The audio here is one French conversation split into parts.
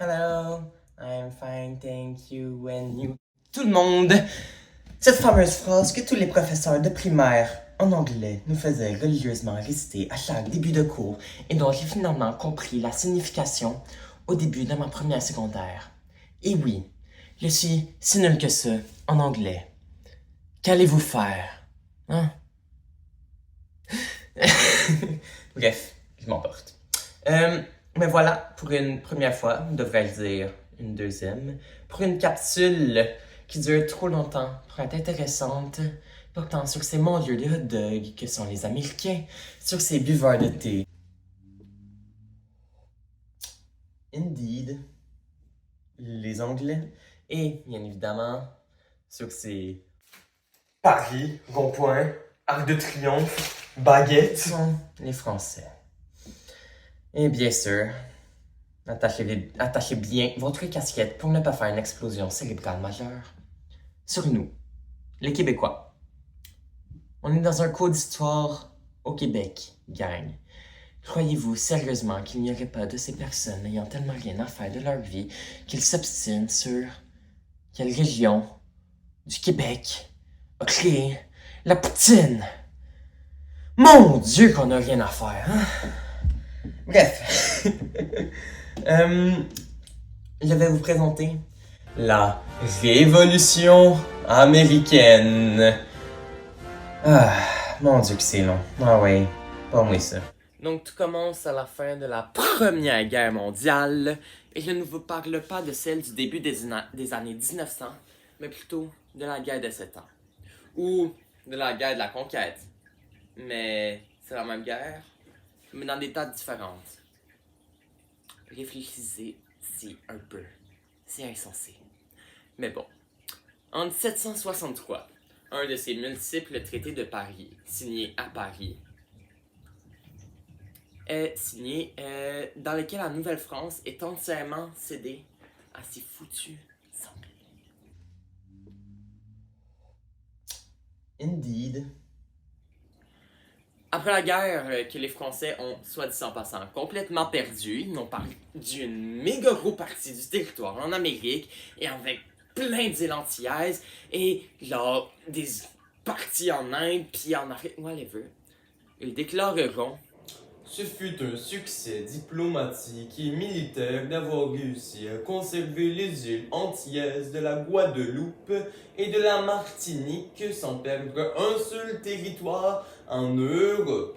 Hello, I'm fine, thank you, and you. Tout le monde! Cette fameuse phrase que tous les professeurs de primaire en anglais nous faisaient religieusement réciter à chaque début de cours et dont j'ai finalement compris la signification au début de ma première secondaire. Et oui, je suis si nul que ça en anglais. Qu'allez-vous faire? Hein? Bref, je m'emporte. Mais voilà, pour une première fois, devrais-je dire une deuxième, pour une capsule qui dure trop longtemps pour être intéressante, portant sur ces mondiaux de hot dogs que sont les Américains, sur ces buveurs de thé. Indeed, les Anglais, et bien évidemment, sur ces Paris, rond-point, Arc de Triomphe, baguettes, sont les Français. Et bien sûr, attachez bien votre casquette pour ne pas faire une explosion cérébrale majeure. Sur nous, les Québécois. On est dans un cours d'histoire au Québec, gang. Croyez-vous sérieusement qu'il n'y aurait pas de ces personnes n'ayant tellement rien à faire de leur vie qu'ils s'obstinent sur quelle région du Québec a créé la poutine? Mon Dieu qu'on a rien à faire, hein? Bref. Je vais vous présenter la Révolution américaine. Ah, mon Dieu que c'est long. Ah ouais, pas moi ça. Donc tout commence à la fin de la Première Guerre mondiale, et je ne vous parle pas de celle du début des années 1900, mais plutôt de la guerre de 7 ans. Ou de la guerre de la conquête. Mais c'est la même guerre, mais dans des dates différentes. Réfléchissez-y un peu. C'est insensé. Mais bon. En 1763, un de ces multiples traités de Paris, signé à Paris, est signé dans lequel la Nouvelle-France est entièrement cédée à ces foutus Anglais. Indeed. Après la guerre que les Français ont, soit dit en passant, complètement perdu, ils n'ont perdu une méga gros partie du territoire en Amérique et avec plein d'îles antillaises et genre des parties en Inde puis en Afrique, whatever. Ils déclareront: ce fut un succès diplomatique et militaire d'avoir réussi à conserver les îles antillaises de la Guadeloupe et de la Martinique sans perdre un seul territoire en Europe.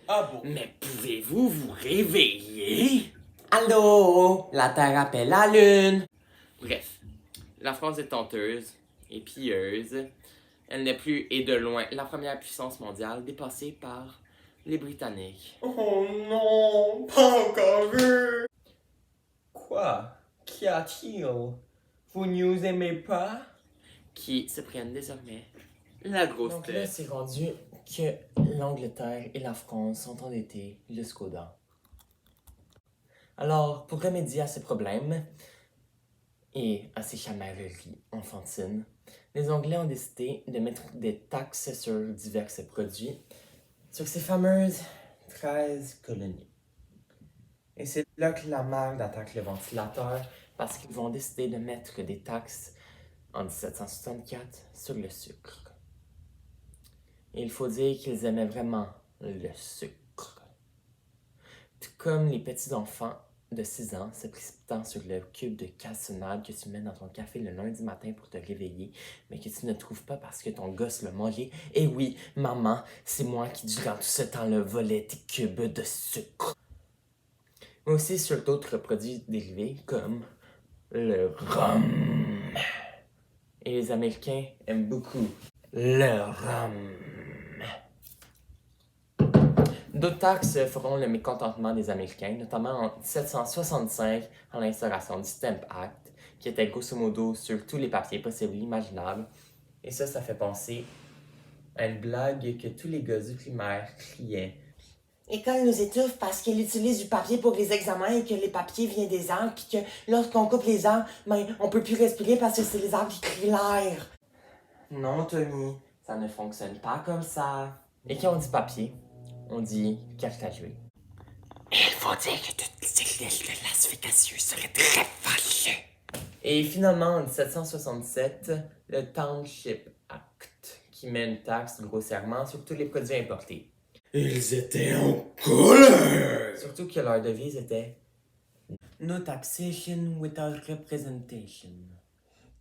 Ah bon? Mais pouvez-vous vous réveiller? Allô? La Terre appelle la Lune! Bref, la France est honteuse et pieuse. Elle n'est plus, et de loin, la première puissance mondiale, dépassée par les Britanniques. Oh non, pas encore vu! Quoi? Qu'y a-t-il? Vous nous aimez pas? Qui se prennent désormais la grosse tête. Donc là, c'est rendu que l'Angleterre et la France sont endettées jusqu'aux dents. Alors, pour remédier à ce problème et à ces chamailleries enfantines, les Anglais ont décidé de mettre des taxes sur divers produits, sur ces fameuses 13 colonies. Et c'est là que la merde attaque le ventilateur, parce qu'ils vont décider de mettre des taxes en 1764 sur le sucre. Et il faut dire qu'ils aimaient vraiment le sucre. Tout comme les petits-enfants de 6 ans se précipitant sur le cube de cassonade que tu mets dans ton café le lundi matin pour te réveiller, mais que tu ne trouves pas parce que ton gosse l'a mangé. Et oui, maman, c'est moi qui durant tout ce temps-là volais tes cubes de sucre. Mais aussi sur d'autres produits dérivés comme le rhum. Et les Américains aiment beaucoup le rhum. D'autres taxes feront le mécontentement des Américains, notamment en 1765, en l'instauration du Stamp Act, qui était grosso modo sur tous les papiers possibles et imaginables. Et ça fait penser à une blague que tous les gars du primaire criaient. L'école nous étouffe parce qu'elle utilise du papier pour les examens et que les papiers viennent des arbres, puis que lorsqu'on coupe les arbres, on peut plus respirer parce que c'est les arbres qui crient l'air. Non, Tommy, ça ne fonctionne pas comme ça. Et quand on dit papier, on dit carte à jouer. Il faut dire que toutes les îles de Las Vegas seraient très fâchées. Et finalement, en 1767, le Township Act, qui met une taxe grossièrement sur tous les produits importés. Ils étaient en colère! Surtout que leur devise était No taxation without representation.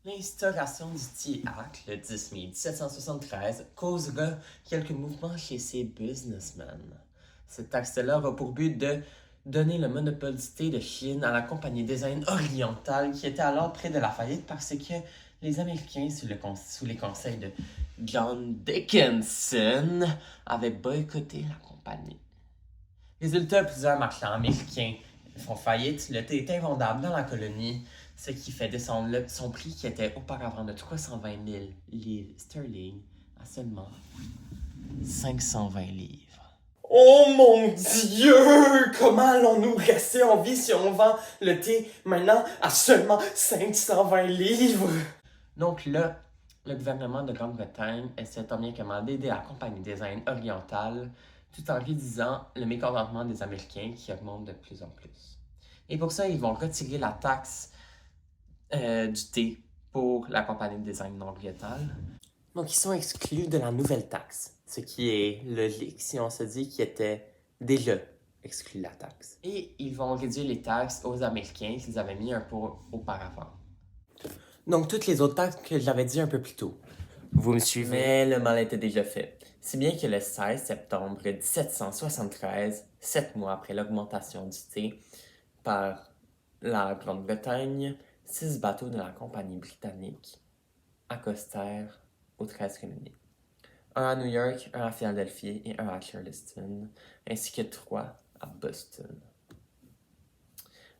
L'instauration du Tea Act, le 10 mai 1773, causera quelques mouvements chez ces businessmen. Cette taxe-là aura pour but de donner le monopole du thé de Chine à la compagnie Design Oriental qui était alors près de la faillite parce que les Américains, sous les conseils de John Dickinson, avaient boycotté la compagnie. Résultat, plusieurs marchands américains font faillite, le thé est invendable dans la colonie, ce qui fait descendre son prix qui était auparavant de 320 000 livres sterling à seulement 520 livres. Oh mon Dieu! Comment allons-nous rester en vie si on vend le thé maintenant à seulement 520 livres? Donc là, le gouvernement de Grande-Bretagne essaie tant bien que mal d'aider la compagnie Design Oriental tout en réduisant le mécontentement des Américains qui augmente de plus en plus. Et pour ça, ils vont retirer la taxe du thé pour la compagnie de design Oriental. Donc, ils sont exclus de la nouvelle taxe, ce qui est logique si on se dit qu'ils étaient déjà exclus de la taxe. Et ils vont réduire les taxes aux Américains qu'ils avaient mis un peu auparavant. Donc, toutes les autres taxes que j'avais dit un peu plus tôt. Vous me suivez? Mais le mal était déjà fait. Si bien que le 16 septembre 1773, 7 mois après l'augmentation du thé par la Grande-Bretagne, 6 bateaux de la compagnie britannique accostèrent aux 13 colonies. Un à New York, un à Philadelphie et un à Charleston, ainsi que 3 à Boston.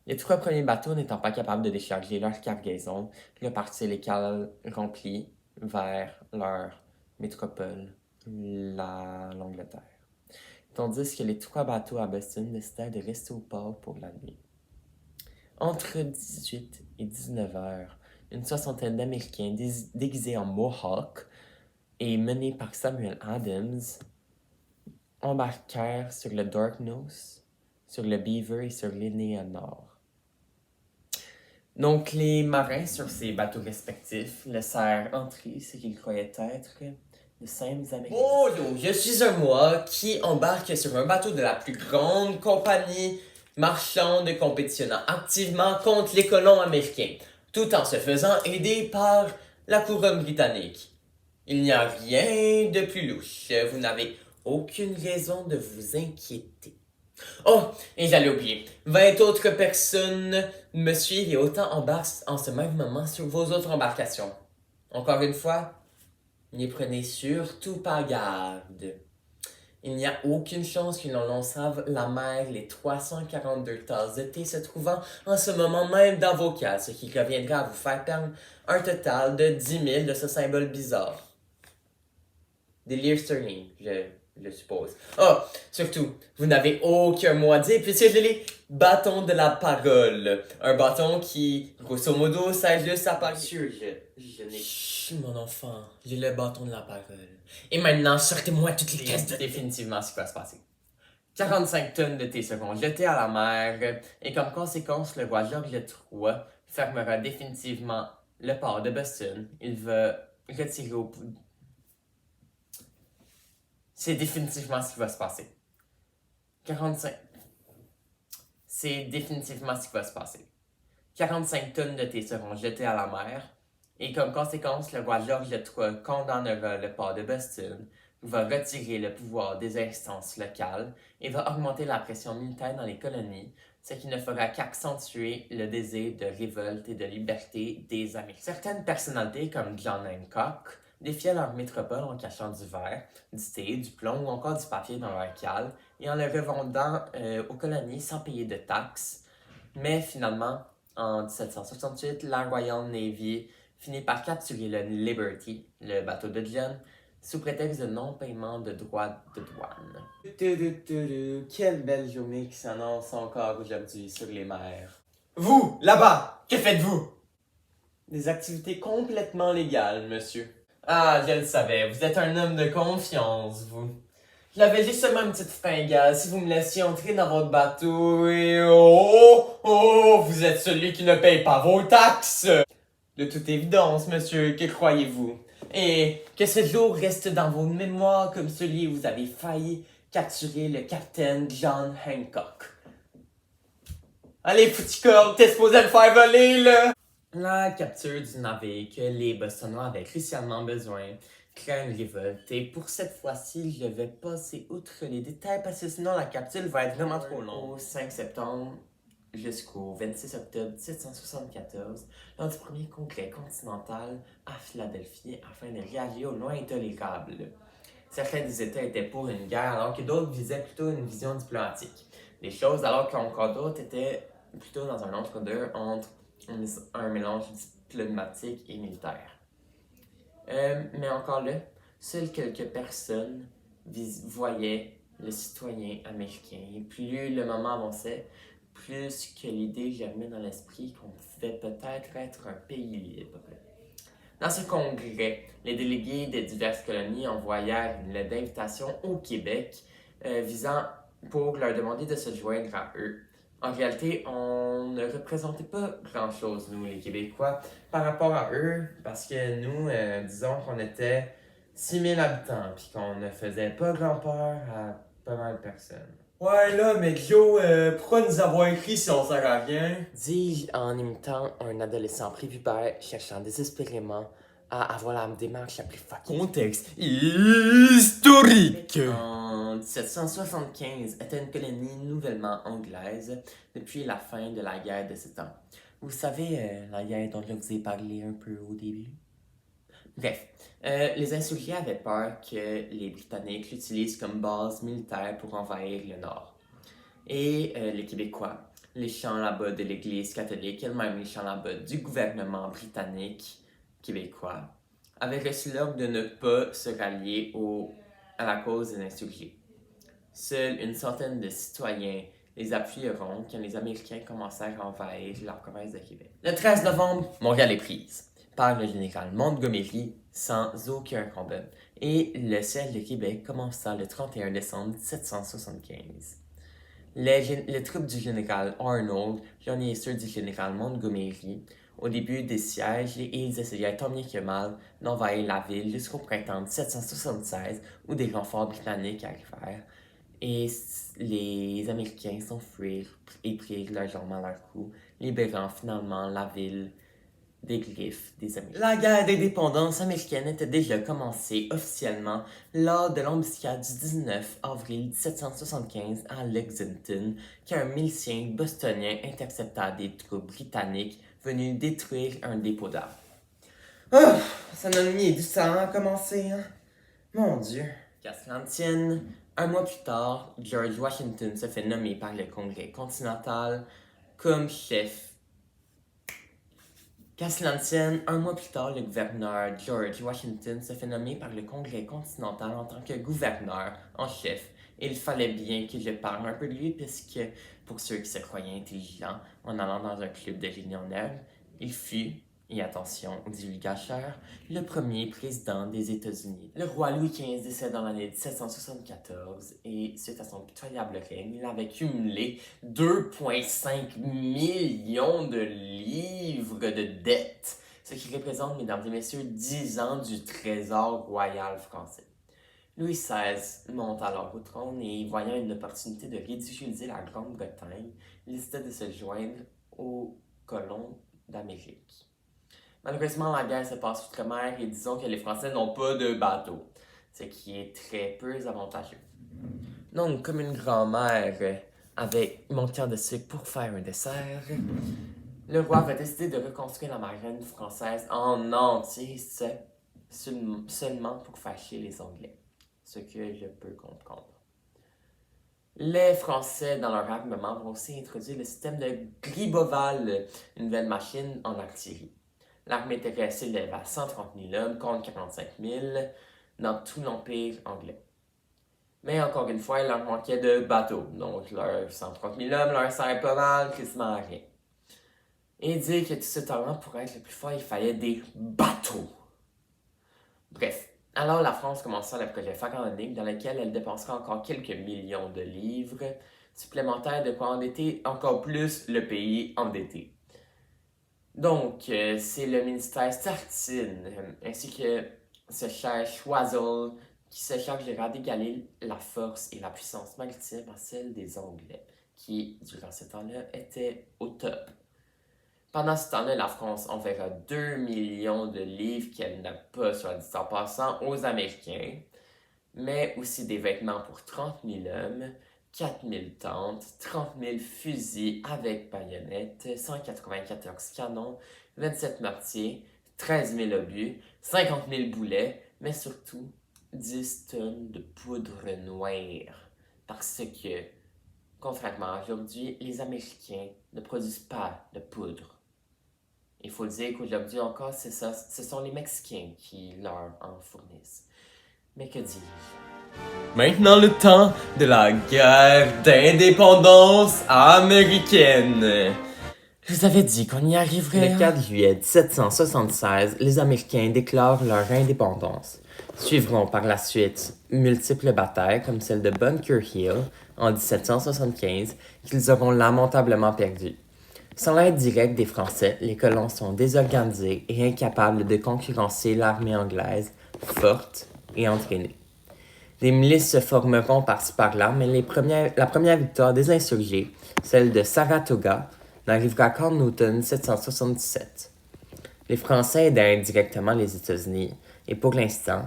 Les 3 premiers bateaux n'étant pas capables de décharger leur cargaison, repartirent les cales remplies vers leur métropole, l'Angleterre. Tandis que les 3 bateaux à Boston décidèrent de rester au port pour la nuit. Entre 18 et 19 heures, une soixantaine d'Américains déguisés en Mohawk et menés par Samuel Adams embarquèrent sur le Dartmouth, sur le Beaver et sur l'Eleanor. Donc, les marins sur ces bateaux respectifs laissèrent entrer ce qu'ils croyaient être de simples Américains. Oh, je suis un moi qui embarque sur un bateau de la plus grande compagnie marchande compétitionnant activement contre les colons américains, tout en se faisant aider par la couronne britannique. Il n'y a rien de plus louche. Vous n'avez aucune raison de vous inquiéter. Oh, et j'allais oublier. 20 autres personnes me suivent et autant embarquent en ce même moment sur vos autres embarcations. Encore une fois, n'y prenez surtout pas garde. Il n'y a aucune chance que l'on save la mer les 342 tasses de thé se trouvant en ce moment même dans vos cales, ce qui reviendra à vous faire perdre un total de 10 000 de ce symbole bizarre. Des livres sterling, je suppose. Oh, surtout, vous n'avez aucun mot à dire puisque j'ai les bâtons de la parole. Un bâton qui, grosso modo, sert juste à parler. Monsieur, je n'ai... Chut, mon enfant, j'ai le bâton de la parole. Et maintenant, sortez-moi toutes les caisses de... Définitivement, ce qui va se passer. 45 tonnes de thé seront jetées à la mer et comme conséquence, le roi George III fermera définitivement le port de Boston. Il va retirer au... C'est définitivement ce qui va se passer. 45... C'est définitivement ce qui va se passer. 45 tonnes de thé seront jetées à la mer et comme conséquence, le roi George III condamnera le port de Boston, va retirer le pouvoir des instances locales et va augmenter la pression militaire dans les colonies, ce qui ne fera qu'accentuer le désir de révolte et de liberté des Américains. Certaines personnalités comme John Hancock défiaient leur métropole en cachant du verre, du thé, du plomb ou encore du papier dans leur cale et en le revendant aux colonies sans payer de taxes. Mais finalement, en 1768, la Royal Navy finit par capturer le Liberty, le bateau de John, sous prétexte de non-paiement de droits de douane. Quelle belle journée qui s'annonce encore aujourd'hui sur les mers. Vous, là-bas, que faites-vous? Des activités complètement légales, monsieur. Ah, je le savais, vous êtes un homme de confiance, vous. J'avais juste seulement une petite fringale. Si vous me laissiez entrer dans votre bateau et... Oh, vous êtes celui qui ne paye pas vos taxes! De toute évidence, monsieur, que croyez-vous? Et que ce jour reste dans vos mémoires comme celui où vous avez failli capturer le capitaine John Hancock. Allez, Fouticole, t'es supposé le faire voler, là! La capture du navire que les Bostonnais avaient crucialement besoin crée une révolte. Et pour cette fois-ci, je vais passer outre les détails parce que sinon la capsule va être vraiment trop longue. Au 5 septembre jusqu'au 26 octobre 1774, lors du premier congrès continental à Philadelphie afin de réagir aux lois intolérables. Certains des États étaient pour une guerre alors que d'autres visaient plutôt une vision diplomatique des choses, alors qu'encore d'autres étaient plutôt dans un entre-deux entre un mélange diplomatique et militaire. Mais encore là, seules quelques personnes voyaient le citoyen américain. Et plus le moment avançait, plus que l'idée germait dans l'esprit qu'on pouvait peut-être être un pays libre. Dans ce congrès, les délégués des diverses colonies envoyèrent une lettre d'invitation au Québec visant pour leur demander de se joindre à eux. En réalité, on ne représentait pas grand-chose, nous, les Québécois, par rapport à eux, parce que nous, disons qu'on était 6000 habitants, puis qu'on ne faisait pas grand-peur à pas mal de personnes. Ouais, là, mais Joe, pourquoi nous avoir écrit si on sert à rien? Dis-je en imitant un adolescent prépubère cherchant désespérément à avoir la démarche la plus fucking. Contexte historique! En 1775 était une colonie nouvellement anglaise depuis la fin de la guerre de 7 ans. Vous savez, la guerre dont je vous ai parlé un peu au début? Bref, les insurgés avaient peur que les Britanniques l'utilisent comme base militaire pour envahir le Nord. Et les Québécois, les chants là-bas de l'Église catholique et même les chants là-bas du gouvernement britannique québécois avaient reçu l'ordre de ne pas se rallier à la cause des insurgés. Seule une centaine de citoyens les appuieront quand les Américains commencèrent à envahir la province de Québec. Le 13 novembre, Montréal est prise par le général Montgomery sans aucun combat et le siège de Québec commença le 31 décembre 1775. Les troupes du général Arnold joignaient ceux du général Montgomery au début des sièges et ils essayaient tant bien que mal d'envahir la ville jusqu'au printemps 1776 où des renforts britanniques arrivèrent et les Américains s'enfuirent et prirent largement leur coup, libérant finalement la ville des griffes des Américains. La guerre d'indépendance américaine était déjà commencée officiellement lors de l'embuscade du 19 avril 1775 à Lexington, qu'un milicien bostonien intercepta des troupes britanniques venues détruire un dépôt d'armes. Oh, ça m'a mis du temps à commencer, hein? Mon Dieu. Qu'à cela ne tienne, un mois plus tard, George Washington se fait nommer par le Congrès continental comme chef. Qu'à cela ne tienne, un mois plus tard, le gouverneur George Washington se fait nommer par le Congrès continental en tant que gouverneur en chef. Et il fallait bien que je parle un peu de lui, puisque pour ceux qui se croyaient intelligents, en allant dans un club de génie en herbe, il fut, et attention aux divulgateurs, le premier président des États-Unis. Le roi Louis XV décède dans l'année 1774 et suite à son pitoyable règne, il avait cumulé 2,5 millions de livres de dettes, ce qui représente, mesdames et messieurs, 10 ans du trésor royal français. Louis XVI monte alors au trône et, voyant une opportunité de ridiculiser la Grande-Bretagne, il décida de se joindre aux colons d'Amérique. Malheureusement, la guerre se passe outre-mer et disons que les Français n'ont pas de bateau, ce qui est très peu avantageux. Donc, comme une grand-mère avait manqué de sucre pour faire un dessert, le roi va décider de reconstruire la marine française en entier, seulement pour fâcher les Anglais, ce que je peux comprendre. Les Français, dans leur armement, vont aussi introduire le système de Gribeauval, une nouvelle machine en artillerie. L'armée terrestre s'élève à 130 000 hommes contre 45 000 dans tout l'Empire anglais. Mais encore une fois, il leur manquait de bateaux, donc leurs 130 000 hommes leur servent pas mal, quasiment à rien. Et dire que tout ce talent pour être le plus fort, il fallait des bateaux. Bref, Alors la France commença le projet pharaonique dans lequel elle dépensera encore quelques millions de livres supplémentaires de quoi endetter encore plus le pays endetté. Donc, c'est le ministère Sartine, ainsi que ce cher Choiseul, qui se chargera d'égaler la force et la puissance maritime à celle des Anglais, qui, durant ce temps-là, étaient au top. Pendant ce temps-là, la France enverra 2 millions de livres qu'elle n'a pas, soit dit en passant, aux Américains, mais aussi des vêtements pour 30 000 hommes, 4 000 tentes, 30 000 fusils avec baïonnettes, 194 canons, 27 mortiers, 13 000 obus, 50 000 boulets, mais surtout 10 tonnes de poudre noire. Parce que, contrairement à aujourd'hui, les Américains ne produisent pas de poudre. Il faut dire qu'aujourd'hui encore, c'est ça, ce sont les Mexicains qui leur en fournissent. Mais que dis-je? Maintenant le temps de la guerre d'indépendance américaine. Je vous avais dit qu'on y arriverait. Le 4 juillet 1776, les Américains déclarent leur indépendance. Suivront par la suite multiples batailles comme celle de Bunker Hill en 1775 qu'ils auront lamentablement perdues. Sans l'aide directe des Français, les colons sont désorganisés et incapables de concurrencer l'armée anglaise, forte et entraînée. Des milices se formeront par-ci par-là, mais la première victoire des insurgés, celle de Saratoga, n'arrivera qu'en automne 1777. Les Français aident indirectement les États-Unis, et pour l'instant,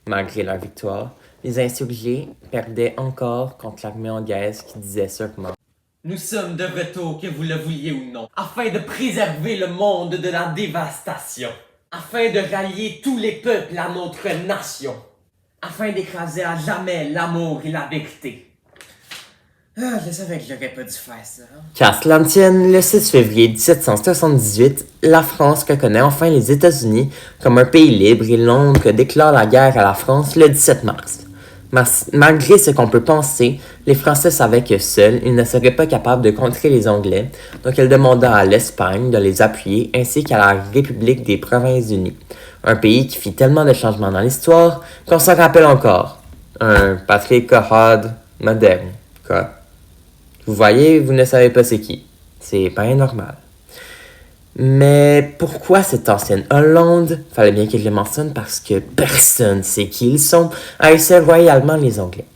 malgré leur victoire, les insurgés perdaient encore contre l'armée anglaise qui disait sûrement « Nous sommes de retour, que vous le vouliez ou non, afin de préserver le monde de la dévastation, afin de rallier tous les peuples à notre nation, afin d'écraser à jamais l'amour et la vérité. » Ah, je savais que j'aurais pas dû faire ça. Qu'à cela ne tienne, le 6 février 1778, la France reconnaît enfin les États-Unis comme un pays libre et Londres déclare la guerre à la France le 17 mars. Malgré ce qu'on peut penser, les Français savaient que seuls, ils ne seraient pas capables de contrer les Anglais, donc elle demanda à l'Espagne de les appuyer ainsi qu'à la République des Provinces-Unies, un pays qui fit tellement de changements dans l'histoire qu'on s'en rappelle encore. Un patriarcat moderne, quoi. Vous voyez, vous ne savez pas c'est qui. C'est bien normal. Mais pourquoi cette ancienne Hollande? Fallait bien que je le mentionne parce que personne sait qui ils sont, haïssaient royalement les Anglais.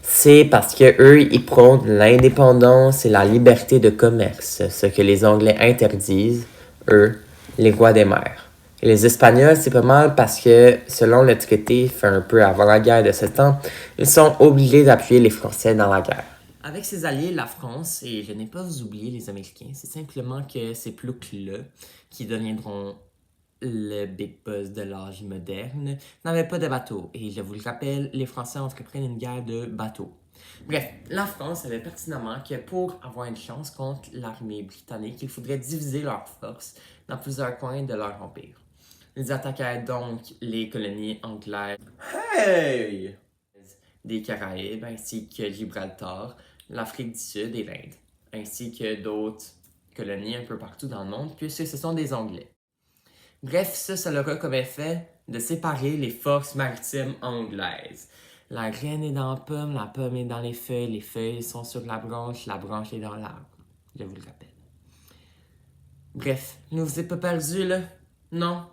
C'est parce que eux, ils prônent l'indépendance et la liberté de commerce, ce que les Anglais interdisent, eux, les rois des mers. Et les Espagnols, c'est pas mal parce que, selon le traité fait un peu avant la guerre de 7 ans, ils sont obligés d'appuyer les Français dans la guerre. Avec ses alliés, la France, et je n'ai pas oublié les Américains, c'est simplement que ces ploucs-là, qui deviendront le big boss de l'âge moderne, n'avaient pas de bateau. Et je vous le rappelle, les Français entreprennent une guerre de bateaux. Bref, la France savait pertinemment que pour avoir une chance contre l'armée britannique, il faudrait diviser leurs forces dans plusieurs coins de leur empire. Ils attaquaient donc les colonies anglaises des Caraïbes, ainsi que Gibraltar, l'Afrique du Sud et l'Inde, ainsi que d'autres colonies un peu partout dans le monde, puisque ce sont des Anglais. Bref, ça leur a comme effet de séparer les forces maritimes anglaises. La graine est dans la pomme est dans les feuilles sont sur la branche est dans l'arbre. Je vous le rappelle. Bref, ne vous êtes pas perdus là? Non?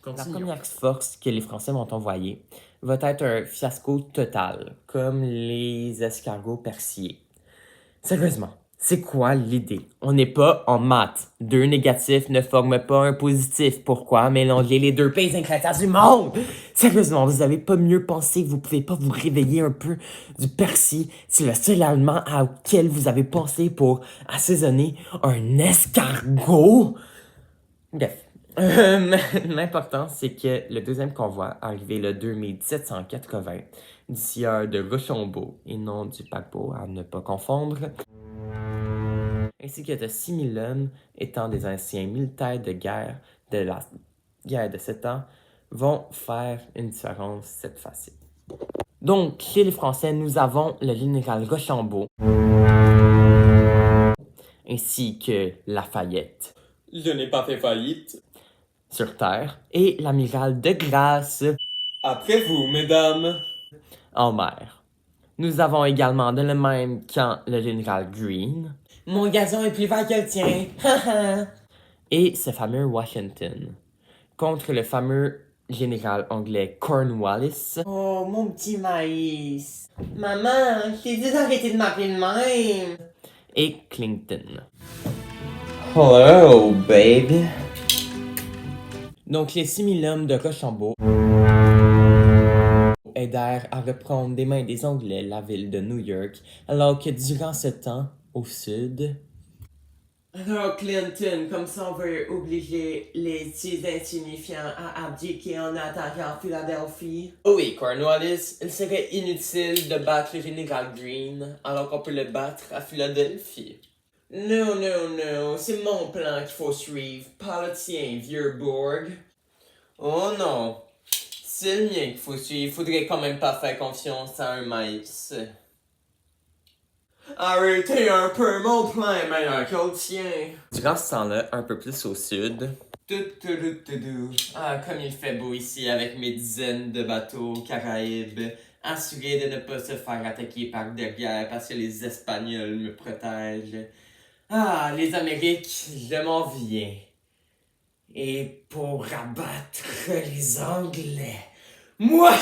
Continuons. La première force que les Français vont envoyer va être un fiasco total, comme les escargots persillés. Sérieusement, c'est quoi l'idée? On n'est pas en maths. 2 négatifs ne forment pas un positif. Pourquoi mélanger les 2 pays ingrédients du monde? Sérieusement, vous avez pas mieux pensé que vous pouvez pas vous réveiller un peu du persil? C'est le seul aliment auquel vous avez pensé pour assaisonner un escargot? Bref. L'important, c'est que le deuxième convoi, arrivé le 2 mai 1780, du sieur de Rochambeau, et non du paquebot, à ne pas confondre, ainsi que de 6 000 hommes, étant des anciens militaires de guerre de la guerre de 7 ans, vont faire une différence cette fois-ci. Donc, chez les Français, nous avons le général Rochambeau, ainsi que Lafayette. Je n'ai pas fait faillite. Sur Terre, et l'amiral de Grasse Après vous, mesdames. En mer. Nous avons également dans le même camp le général Greene. Mon gazon est plus vert que le tien. Et ce fameux Washington. Contre le fameux général anglais Cornwallis. Oh, mon petit maïs. Maman, je t'ai dit d'arrêter de m'appeler de même. Et Clinton. Hello, baby. Donc, les 6000 hommes de Rochambeau aidèrent à reprendre des mains des Anglais la ville de New York, alors que durant ce temps, au sud... Alors Clinton, comme ça on veut obliger les petits insignifiants à abdiquer en attaquant Philadelphie. Oh oui, Cornwallis, il serait inutile de battre le général Greene, alors qu'on peut le battre à Philadelphie. Non, non, non, c'est mon plan qu'il faut suivre, pas le tien, vieux bourg. Oh non, c'est le mien qu'il faut suivre, faudrait quand même pas faire confiance à un maïs. Arrêtez un peu, mon plan est meilleur que le tien. Durant ce temps-là, un peu plus au sud. Ah, comme il fait beau ici avec mes dizaines de bateaux Caraïbes, assuré de ne pas se faire attaquer par derrière parce que les Espagnols me protègent. Ah, les Amériques, je m'en viens. Et pour abattre les Anglais, moi,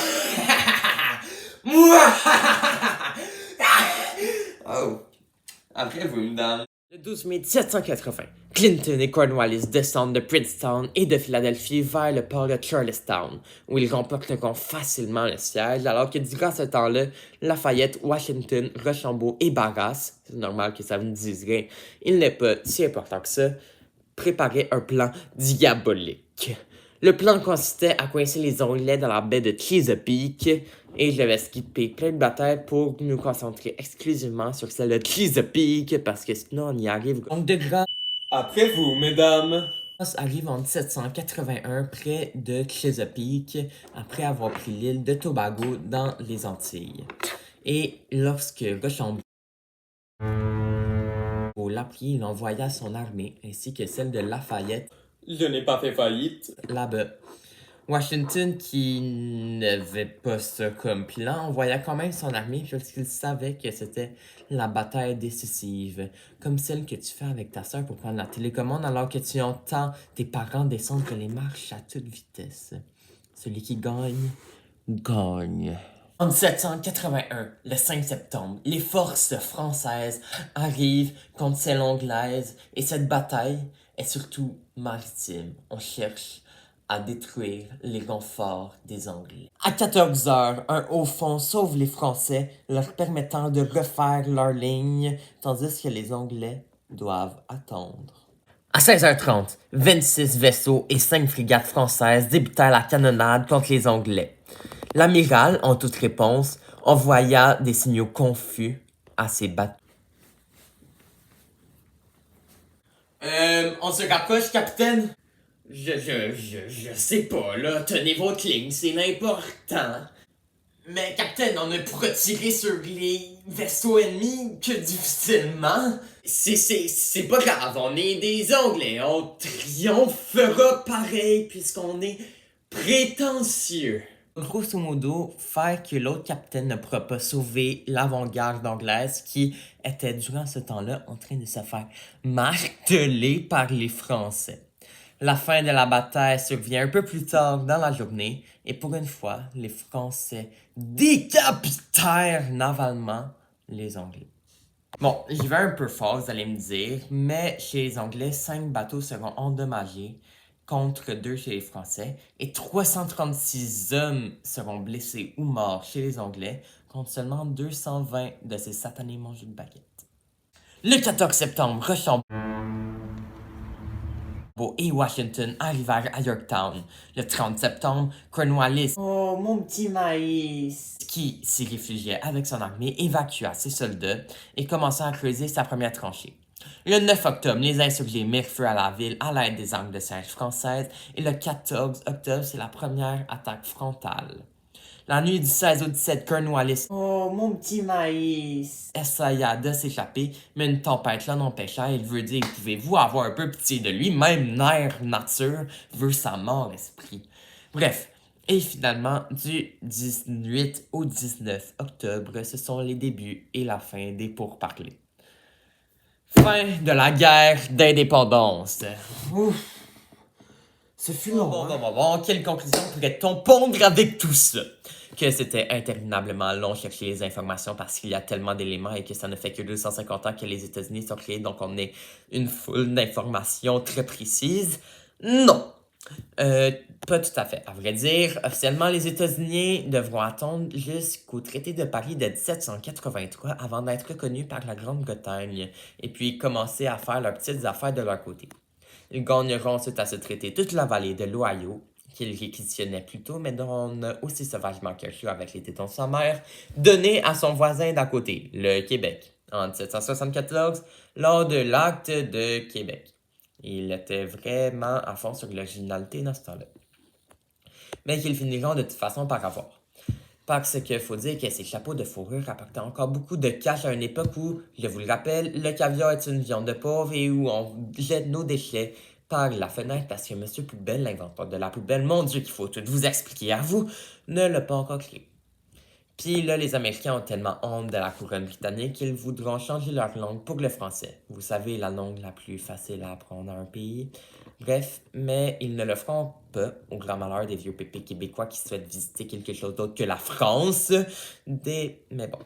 moi. Oh, après vous, madame. Le 12 mai 1780, Clinton et Cornwallis descendent de Princeton et de Philadelphie vers le port de Charlestown, où ils remporteront facilement le siège, alors que durant ce temps-là, Lafayette, Washington, Rochambeau et Barras, c'est normal que ça vous dise rien, il n'est pas si important que ça, préparaient un plan diabolique. Le plan consistait à coincer les Anglais dans la baie de Chesapeake, et je vais skipper plein de batailles pour nous concentrer exclusivement sur celle de Chesapeake, parce que sinon on y arrive. Donc de grâce Après vous, mesdames. arrive en 1781 près de Chesapeake, après avoir pris l'île de Tobago dans les Antilles. Et lorsque Rochambeau l'apprit, il envoya son armée, ainsi que celle de Lafayette, Je n'ai pas fait faillite. là-bas. Washington, qui n'avait pas ça comme plan, envoya quand même son armée parce qu'il savait que c'était la bataille décisive, comme celle que tu fais avec ta soeur pour prendre la télécommande alors que tu entends tes parents descendre les marches à toute vitesse. Celui qui gagne, gagne. En 1781, le 5 septembre, les forces françaises arrivent contre celles anglaises et cette bataille est surtout maritime. On cherche à détruire les renforts des Anglais. À 14 heures, un haut fond sauve les Français, leur permettant de refaire leur ligne, tandis que les Anglais doivent attendre. À 16h30, 26 vaisseaux et 5 frégates françaises débutèrent la canonnade contre les Anglais. L'amiral, en toute réponse, envoya des signaux confus à ses bateaux. On se rapproche, capitaine? Je sais pas, là. Tenez votre ligne, c'est l'important. Mais, capitaine, on ne pourra tirer sur les vaisseaux ennemis que difficilement. C'est pas grave, on est des Anglais. On triomphera pareil puisqu'on est prétentieux. Grosso modo, faire que l'autre capitaine ne pourra pas sauver l'avant-garde anglaise qui était durant ce temps-là en train de se faire marteler par les Français. La fin de la bataille survient un peu plus tard dans la journée et pour une fois, les Français décapitèrent navalement les Anglais. Bon, j'y vais un peu fort, vous allez me dire, mais chez les Anglais, 5 bateaux seront endommagés contre 2 chez les Français et 336 hommes seront blessés ou morts chez les Anglais contre seulement 220 de ces satanés mangeurs de baguettes. Le 14 septembre, Rochambeau et Washington arrivèrent à Yorktown. Le 30 septembre, Cornwallis, oh mon petit maïs, qui s'y réfugiait avec son armée, évacua ses soldats et commença à creuser sa première tranchée. Le 9 octobre, les insurgés mirent feu à la ville à l'aide des armes de siège françaises et le 14 octobre, c'est la première attaque frontale. La nuit du 16 au 17, Cornwallis, oh mon petit maïs, essaya de s'échapper, mais une tempête l'en empêcha. Il veut dire, pouvez-vous avoir un peu pitié de lui, même nerf nature veut sa mort esprit. Bref, Et finalement, du 18 au 19 octobre, ce sont les débuts et la fin des pourparlers. Fin de la guerre d'indépendance. Ouf. Ce fut long, Bon, quelle conclusion pourrait-on pondre avec tout ça? Que c'était interminablement long chercher les informations parce qu'il y a tellement d'éléments et que ça ne fait que 250 ans que les États-Unis sont créés, donc on est une foule d'informations très précises. Non! Pas tout à fait. À vrai dire, officiellement, les États-Unis devront attendre jusqu'au traité de Paris de 1783 avant d'être reconnus par la Grande-Bretagne et puis commencer à faire leurs petites affaires de leur côté. Ils gagneront ensuite à se traiter toute la vallée de l'Ohio, qu'ils réquisitionnaient plus tôt, mais dont on a aussi sauvagement caché avec les tétons de sa mère, donné à son voisin d'à côté, le Québec, en 1774, lors de l'acte de Québec. Il était vraiment à fond sur l'originalité dans ce temps-là. Mais qu'ils finiront de toute façon par avoir. Parce qu'il faut dire que ces chapeaux de fourrure apportaient encore beaucoup de cash à une époque où, je vous le rappelle, le caviar est une viande de pauvre et où on jette nos déchets par la fenêtre parce que Monsieur Poubelle, l'inventeur de la poubelle, mon Dieu qu'il faut tout vous expliquer à vous, ne l'a pas encore créé. Puis là, les Américains ont tellement honte de la couronne britannique qu'ils voudront changer leur langue pour le français. Vous savez, la langue la plus facile à apprendre dans un pays. Bref, mais ils ne le feront pas, au grand malheur des vieux pépés québécois qui souhaitent visiter quelque chose d'autre que la France. Mais bon.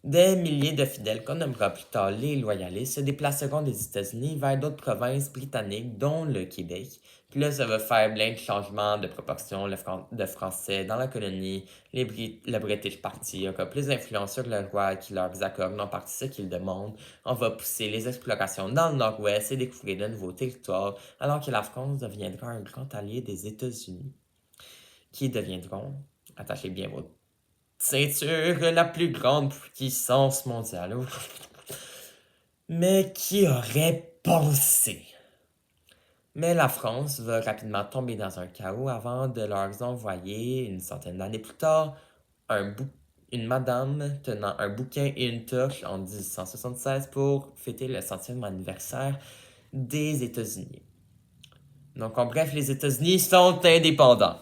Des milliers de fidèles qu'on nommera plus tard les loyalistes se déplaceront des États-Unis vers d'autres provinces britanniques, dont le Québec. Puis là, ça va faire plein de changements de proportion, de français dans la colonie, le British Party aura plus d'influence sur le roi qui leur accorde non partie ce qu'ils demandent. On va pousser les explorations dans le nord-ouest et découvrir de nouveaux territoires, alors que la France deviendra un grand allié des États-Unis, qui deviendront, attachez bien votre ceinture, la plus grande puissance mondiale. Mais qui aurait pensé? Mais la France va rapidement tomber dans un chaos avant de leur envoyer, une centaine d'années plus tard, une madame tenant un bouquin et une torche en 1876 pour fêter le 100e anniversaire des États-Unis. Donc, en bref, les États-Unis sont indépendants.